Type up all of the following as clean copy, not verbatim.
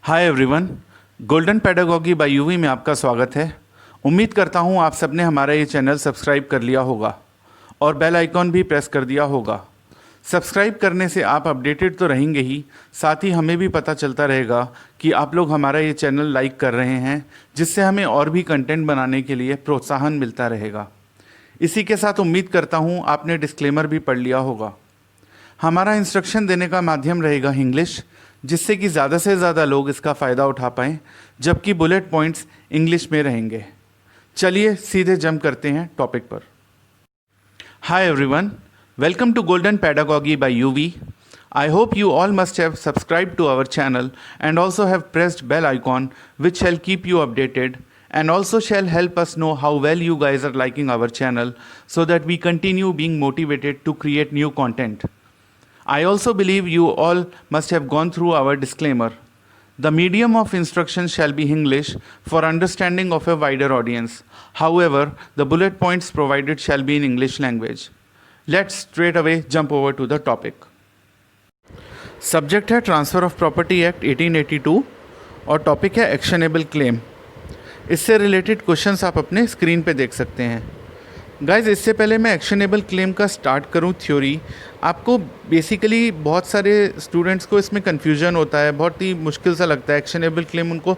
Hi everyone, golden pedagogy by UV में आपका स्वागत है। उम्मीद करता हूँ आप सबने हमारा ये चैनल सब्सक्राइब कर लिया होगा और बेल आइकॉन भी प्रेस कर दिया होगा। सब्सक्राइब करने से आप अपडेटेड तो रहेंगे ही, साथ ही हमें भी पता चलता रहेगा कि आप लोग हमारा ये चैनल लाइक कर रहे हैं, जिससे हमें और भी कंटेंट बनाने के लिए प्रोत्साहन मिलता रहेगा। इसी के साथ उम्मीद करता हूँ आपने डिस्क्लेमर भी पढ़ लिया होगा। हमारा इंस्ट्रक्शन देने का माध्यम रहेगा इंग्लिश, जिससे कि ज़्यादा से ज़्यादा लोग इसका फ़ायदा उठा पाएँ, जबकि बुलेट पॉइंट्स इंग्लिश में रहेंगे। चलिए सीधे जंप करते हैं टॉपिक पर। Hi everyone, welcome to golden pedagogy by UV. I hope you all must have subscribed to our channel and also have pressed bell icon, which shall keep you updated and also shall help us know how well you guys are liking our channel, so that we continue being motivated to create new content. I also believe you all must have gone through our disclaimer. The medium of instruction shall be English for understanding of a wider audience. However, the bullet points provided shall be in English language. Let's straight away jump over to the topic. Subject है transfer of property act 1882 और topic है actionable claim. इससे related questions आप अपने screen पे देख सकते हैं। गाइज, इससे पहले मैं एक्शनेबल क्लेम का स्टार्ट करूं थ्योरी, आपको बेसिकली बहुत सारे स्टूडेंट्स को इसमें कन्फ्यूजन होता है, बहुत ही मुश्किल सा लगता है। एक्शनेबल क्लेम उनको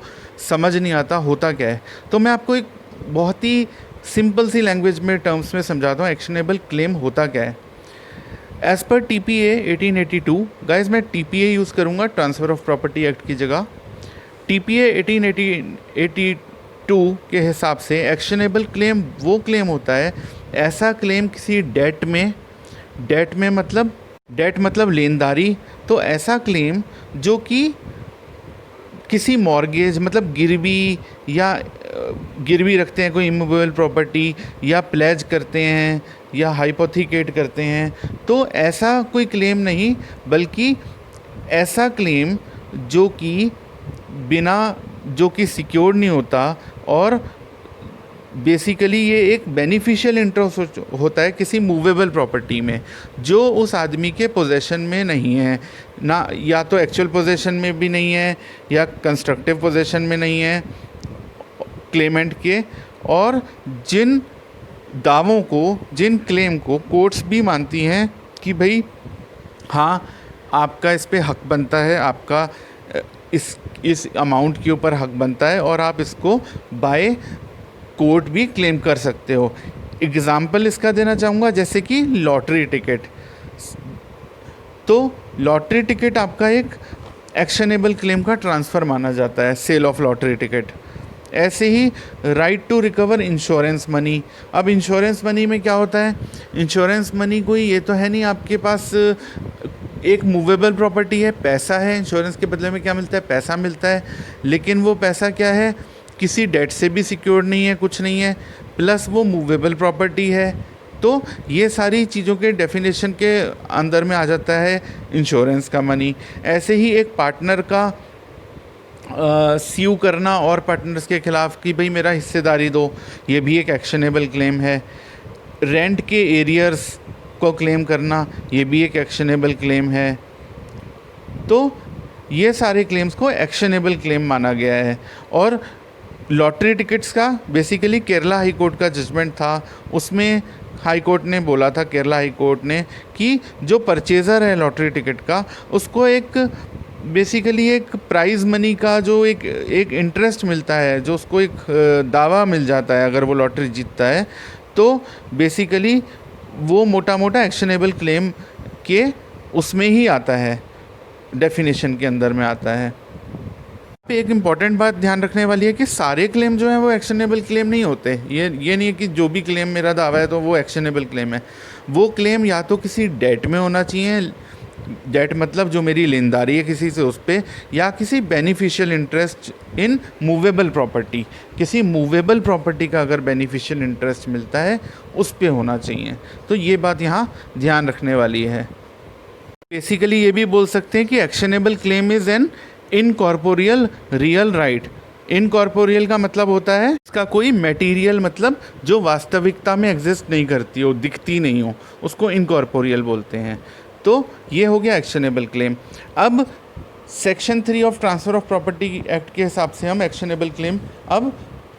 समझ नहीं आता होता क्या है। तो मैं आपको एक बहुत ही सिंपल सी लैंग्वेज में टर्म्स में समझाता हूँ एक्शनेबल क्लेम होता क्या है। एज़ पर TPA 1882, गाइज मैं TPA यूज़ करूँगा ट्रांसफ़र ऑफ प्रॉपर्टी एक्ट की जगह। TPA 1882 के हिसाब से एक्शनेबल क्लेम वो क्लेम होता है, ऐसा क्लेम किसी डेट में मतलब लेनदारी, तो ऐसा क्लेम जो कि किसी मॉर्गेज मतलब गिरवी रखते हैं कोई इमूवेबल प्रॉपर्टी, या प्लेज करते हैं या हाइपोथिकेट करते हैं, तो ऐसा कोई क्लेम नहीं, बल्कि ऐसा क्लेम जो कि सिक्योर्ड नहीं होता, और बेसिकली ये एक बेनिफिशियल इंटरेस्ट होता है किसी मूवेबल प्रॉपर्टी में जो उस आदमी के पोजेशन में नहीं है, ना या तो एक्चुअल पोजेशन में भी नहीं है या कंस्ट्रक्टिव पोजेशन में नहीं है क्लेमेंट के, और जिन क्लेम को कोर्ट्स भी मानती हैं कि भाई हाँ, आपका इस पे हक बनता है, आपका इस अमाउंट के ऊपर हक बनता है और आप इसको बाय कोर्ट भी क्लेम कर सकते हो। एग्ज़ाम्पल इसका देना चाहूँगा, जैसे कि लॉटरी टिकट। तो लॉटरी टिकट आपका एक एक्शनेबल क्लेम का ट्रांसफ़र माना जाता है, सेल ऑफ लॉटरी टिकट। ऐसे ही right to recover insurance money. अब इंश्योरेंस मनी में क्या होता है, इंश्योरेंस मनी कोई ये तो है नहीं आपके पास एक मूवेबल प्रॉपर्टी है, पैसा है, इंश्योरेंस के बदले में क्या मिलता है, पैसा मिलता है, लेकिन वो पैसा क्या है, किसी डेट से भी सिक्योर्ड नहीं है, कुछ नहीं है, प्लस वो मूवेबल प्रॉपर्टी है। तो ये सारी चीज़ों के डेफिनेशन के अंदर में आ जाता है इंश्योरेंस का मनी। ऐसे ही एक पार्टनर का स्यू करना और पार्टनर्स के ख़िलाफ़ कि भाई मेरा हिस्सेदारी दो, ये भी एक एक्शनेबल क्लेम है। रेंट के एरियर्स को क्लेम करना, ये भी एक एक्शनेबल क्लेम है। तो ये सारे क्लेम्स को एक्शनेबल क्लेम माना गया है। और लॉटरी टिकट्स का बेसिकली केरला हाई कोर्ट का जजमेंट था, उसमें हाई कोर्ट ने बोला था, केरला हाई कोर्ट ने, कि जो परचेज़र है लॉटरी टिकट का, उसको एक बेसिकली एक प्राइज़ मनी का जो एक इंटरेस्ट मिलता है, जो उसको एक दावा मिल जाता है अगर वो लॉटरी जीतता है, तो बेसिकली वो मोटा मोटा एक्शनेबल क्लेम के उसमें ही आता है, डेफिनेशन के अंदर में आता है। एक इम्पॉर्टेंट बात ध्यान रखने वाली है कि सारे क्लेम जो हैं वो एक्शनेबल क्लेम नहीं होते। ये नहीं है कि जो भी क्लेम मेरा दावा है तो वो एक्शनेबल क्लेम है। वो क्लेम या तो किसी डेट में होना चाहिए, डेट मतलब जो मेरी लेनदारी है किसी से उस पर, या किसी beneficial interest in movable property, किसी मूवेबल प्रॉपर्टी का अगर बेनिफिशियल इंटरेस्ट मिलता है उस पर होना चाहिए। तो ये बात यहाँ ध्यान रखने वाली है। बेसिकली ये भी बोल सकते हैं कि actionable claim is an incorporeal real right. Incorporeal का मतलब होता है इसका कोई मटेरियल मतलब जो वास्तविकता में एग्जिस्ट नहीं करती हो, दिखती नहीं हो, उसको इनकॉर्पोरियल बोलते हैं। तो ये हो गया एक्शनेबल क्लेम। अब section 3 of transfer of property act के हिसाब से हम एक्शनेबल क्लेम अब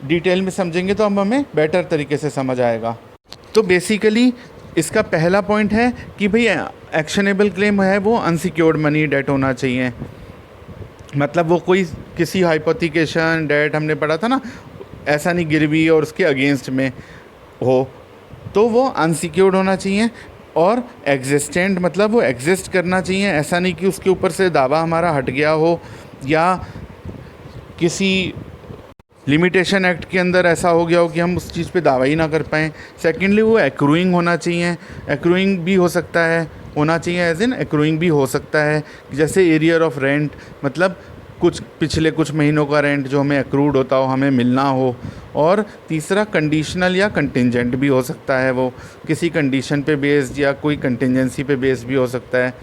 डिटेल में समझेंगे तो अब हमें बेटर तरीके से समझ आएगा। तो बेसिकली इसका पहला पॉइंट है कि भाई एक्शनेबल क्लेम है वो अनसिक्योर्ड मनी डेट होना चाहिए। मतलब वो कोई किसी हाइपोथिकेशन डेट हमने पढ़ा था ना, ऐसा नहीं गिरवी और उसके अगेंस्ट में हो, तो वो अनसिक्योर्ड होना चाहिए। और एग्जिस्टेंट मतलब वो एग्जिस्ट करना चाहिए, ऐसा नहीं कि उसके ऊपर से दावा हमारा हट गया हो या किसी लिमिटेशन एक्ट के अंदर ऐसा हो गया हो कि हम उस चीज़ पे दावा ही ना कर पाएँ। सेकेंडली वो एक्रूइंग होना चाहिए। एक्रूइंग भी हो सकता है, होना चाहिए एज इन एक्रूइंग भी हो सकता है, जैसे एरियर ऑफ रेंट, मतलब पिछले कुछ महीनों का रेंट जो हमें एक्रूड होता हो, हमें मिलना हो। और तीसरा कंडीशनल या कंटिंजेंट भी हो सकता है, वो किसी कंडीशन पे बेस्ड या कोई कंटिंजेंसी पे बेस्ड भी हो सकता है।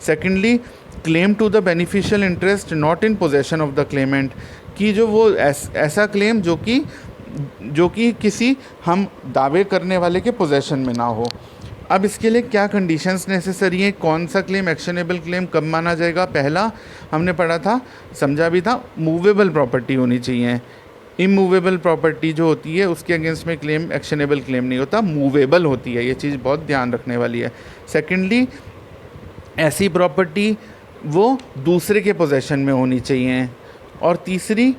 Secondly claim to the beneficial interest not in possession of the claimant, कि जो वो ऐसा क्लेम जो कि किसी हम दावे करने वाले के पोजेशन में ना हो। अब इसके लिए क्या कंडीशंस नेसेसरी हैं, कौन सा क्लेम एक्शनेबल क्लेम कब माना जाएगा? पहला हमने पढ़ा था, समझा भी था, मूवेबल प्रॉपर्टी होनी चाहिए। इमूवेबल प्रॉपर्टी जो होती है उसके अगेंस्ट में क्लेम एक्शनेबल क्लेम नहीं होता, मूवेबल होती है। ये चीज़ बहुत ध्यान रखने वाली है। सेकेंडली ऐसी प्रॉपर्टी वो दूसरे के पोजेशन में होनी चाहिए। और तीसरी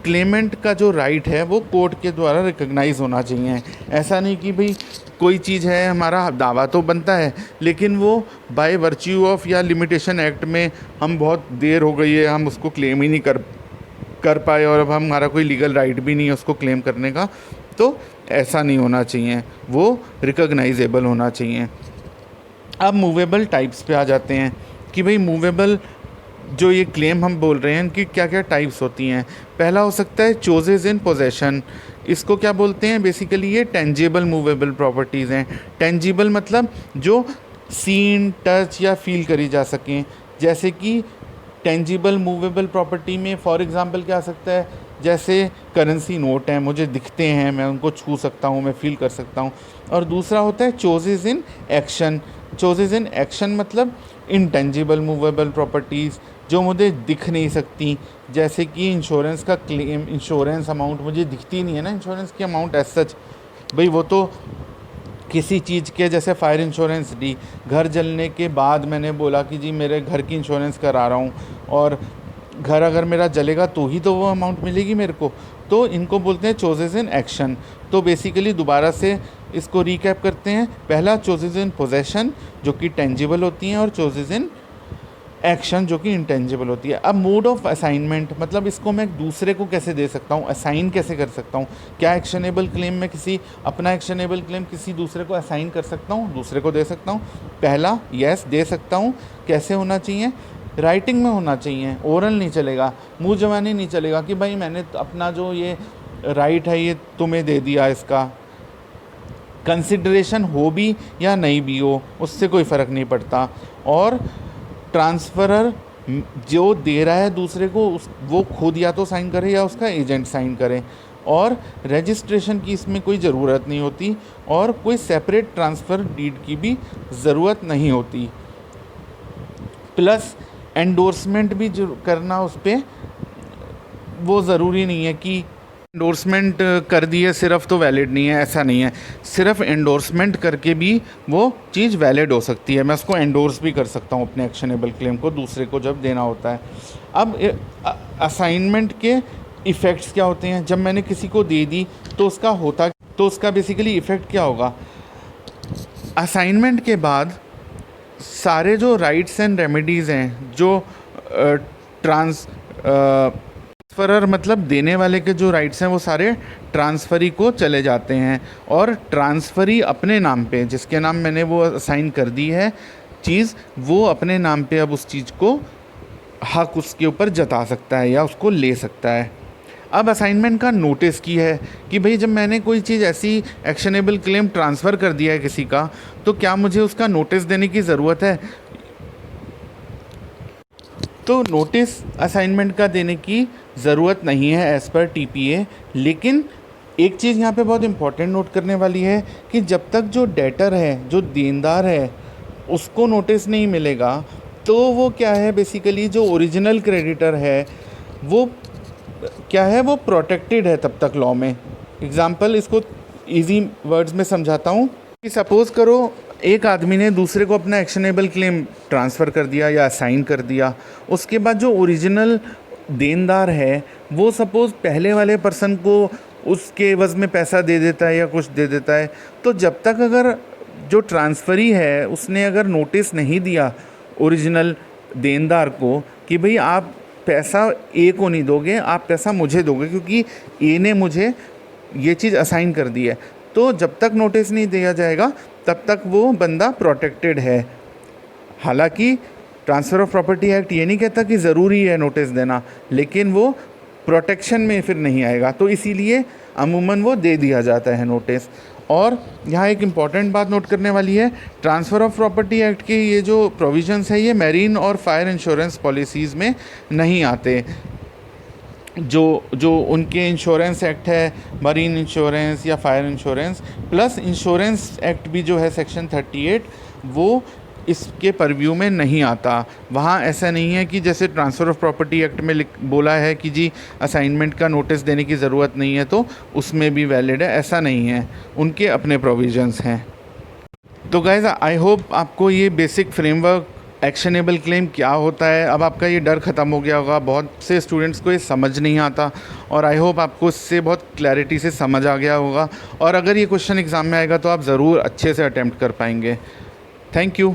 क्लेमेंट का जो राइट है वो कोर्ट के द्वारा रिकॉग्नाइज होना चाहिए। ऐसा नहीं कि भाई कोई चीज़ है, हमारा दावा तो बनता है लेकिन वो बाय वर्च्यू ऑफ या लिमिटेशन एक्ट में हम बहुत देर हो गई है, हम उसको क्लेम ही नहीं कर पाए और अब हमारा कोई लीगल राइट भी नहीं है उसको क्लेम करने का, तो ऐसा नहीं होना चाहिए, वो रिकॉग्नाइजेबल होना चाहिए। अब मूवेबल टाइप्स पे आ जाते हैं कि भाई मूवेबल जो ये क्लेम हम बोल रहे हैं इनकी क्या क्या टाइप्स होती हैं। पहला हो सकता है चोजेज इन पोजेशन। इसको क्या बोलते हैं? बेसिकली ये टेंजिबल मूवेबल प्रॉपर्टीज़ हैं। टेंजिबल मतलब जो सीन, टच या फील करी जा सकें। जैसे कि टेंजिबल मूवेबल प्रॉपर्टी में फॉर एग्जांपल क्या आ सकता है, जैसे करेंसी नोट हैं, मुझे दिखते हैं, मैं उनको छू सकता हूँ, मैं फील कर सकता हूँ। और दूसरा होता है चोजेज इन एक्शन। चोजेज इन एक्शन मतलब इंटेंजिबल मूवेबल प्रॉपर्टीज़ जो मुझे दिख नहीं सकती, जैसे कि इंश्योरेंस का क्लेम, इंश्योरेंस अमाउंट मुझे दिखती नहीं है ना, इंश्योरेंस की अमाउंट एज सच, भाई वो तो किसी चीज़ के, जैसे फायर इंश्योरेंस ली, घर जलने के बाद मैंने बोला कि जी मेरे घर की इंश्योरेंस करा रहा हूँ और घर अगर मेरा जलेगा तो ही तो वो अमाउंट मिलेगी मेरे को, तो इनको बोलते हैं चोजेज इन एक्शन। तो बेसिकली दोबारा से इसको रिकैप करते हैं। पहला चोजेज इन पोजेशन जो कि टेंजिबल होती हैं, और चोजेज इन एक्शन जो कि इंटेंजिबल होती है। अब मोड ऑफ असाइनमेंट मतलब इसको मैं दूसरे को कैसे दे सकता हूँ, असाइन कैसे कर सकता हूँ? क्या एक्शनेबल क्लेम में किसी अपना एक्शनेबल क्लेम किसी दूसरे को असाइन कर सकता हूँ, दूसरे को दे सकता हूँ? पहला यस, दे सकता हूँ। कैसे होना चाहिए? राइटिंग में होना चाहिए, ओरल नहीं चलेगा, मुँह जबानी नहीं चलेगा कि भाई मैंने अपना जो ये राइट है ये तुम्हें दे दिया, इसका कंसिडरेशन हो भी या नहीं भी हो उससे कोई फ़र्क नहीं पड़ता। और ट्रांसफरर जो दे रहा है दूसरे को वो खुद या तो साइन करे या उसका एजेंट साइन करे। और रजिस्ट्रेशन की इसमें कोई ज़रूरत नहीं होती और कोई सेपरेट ट्रांसफ़र डीड की भी ज़रूरत नहीं होती। प्लस एंडोर्समेंट भी जो करना उस पर, वो ज़रूरी नहीं है कि एंडोर्समेंट कर दिए सिर्फ तो वैलिड नहीं है, ऐसा नहीं है। सिर्फ एंडोर्समेंट करके भी वो चीज़ वैलिड हो सकती है, मैं उसको एंडोर्स भी कर सकता हूँ अपने एक्शनेबल क्लेम को दूसरे को जब देना होता है। अब असाइनमेंट के इफ़ेक्ट्स क्या होते हैं? जब मैंने किसी को दे दी तो उसका बेसिकली इफ़ेक्ट क्या होगा? असाइनमेंट के बाद सारे जो राइट्स एंड रेमेडीज़ हैं, जो ट्रांसफरर मतलब देने वाले के जो राइट्स हैं वो सारे ट्रांसफरी को चले जाते हैं, और ट्रांसफरी अपने नाम पे, जिसके नाम मैंने वो असाइन कर दी है चीज़, वो अपने नाम पे अब उस चीज़ को हक उसके ऊपर जता सकता है या उसको ले सकता है। अब असाइनमेंट का नोटिस की है कि भाई जब मैंने कोई चीज़ ऐसी एक्शनेबल क्लेम ट्रांसफ़र कर दिया है किसी का, तो क्या मुझे उसका नोटिस देने की ज़रूरत है? तो नोटिस असाइनमेंट का देने की ज़रूरत नहीं है एज़ पर टीपीए। लेकिन एक चीज़ यहाँ पे बहुत इम्पॉर्टेंट नोट करने वाली है कि जब तक जो डेटर है, जो देनदार है, उसको नोटिस नहीं मिलेगा, तो तो वो क्या है, बेसिकली जो ओरिजिनल क्रेडिटर है वो क्या है, वो प्रोटेक्टेड है तब तक लॉ में। एग्जाम्पल इसको इजी वर्ड्स में समझाता हूँ कि सपोज़ करो एक आदमी ने दूसरे को अपना एक्शनेबल क्लेम ट्रांसफ़र कर दिया या असाइन कर दिया, उसके बाद जो ओरिजिनल देनदार है वो सपोज़ पहले वाले पर्सन को उसके एवज़ में पैसा दे देता है या कुछ दे देता है, तो जब तक अगर जो ट्रांसफ़री है उसने अगर नोटिस नहीं दिया ओरिजिनल देनदार को कि भाई आप पैसा ए को नहीं दोगे, आप पैसा मुझे दोगे क्योंकि ए ने मुझे ये चीज़ असाइन कर दी है, तो जब तक नोटिस नहीं दिया जाएगा तब तक वो बंदा प्रोटेक्टेड है। हालांकि ट्रांसफ़र ऑफ प्रॉपर्टी एक्ट ये नहीं कहता कि ज़रूरी है नोटिस देना, लेकिन वो प्रोटेक्शन में फिर नहीं आएगा, तो इसीलिए अमूमन वो दे दिया जाता है नोटिस। और यहाँ एक इम्पॉर्टेंट बात नोट करने वाली है, ट्रांसफ़र ऑफ प्रॉपर्टी एक्ट के ये जो प्रोविजंस है ये मैरीन और फायर इंश्योरेंस पॉलिसीज़ में नहीं आते। जो उनके इंश्योरेंस एक्ट है, मरीन इंश्योरेंस या fire insurance plus insurance act भी जो है सेक्शन 38, वो इसके परव्यू में नहीं आता। वहाँ ऐसा नहीं है कि जैसे ट्रांसफ़र ऑफ प्रॉपर्टी एक्ट में बोला है कि जी असाइनमेंट का नोटिस देने की ज़रूरत नहीं है तो उसमें भी वैलिड है, ऐसा नहीं है, उनके अपने प्रोविजंस हैं। तो गाइज़ आई होप आपको ये बेसिक फ्रेमवर्क एक्शनेबल क्लेम क्या होता है, अब आपका ये डर ख़त्म हो गया होगा। बहुत से स्टूडेंट्स को ये समझ नहीं आता और आई होप आपको इससे बहुत क्लैरिटी से समझ आ गया होगा, और अगर ये क्वेश्चन एग्ज़ाम में आएगा तो आप ज़रूर अच्छे से अटैम्प्ट कर पाएंगे। Thank you.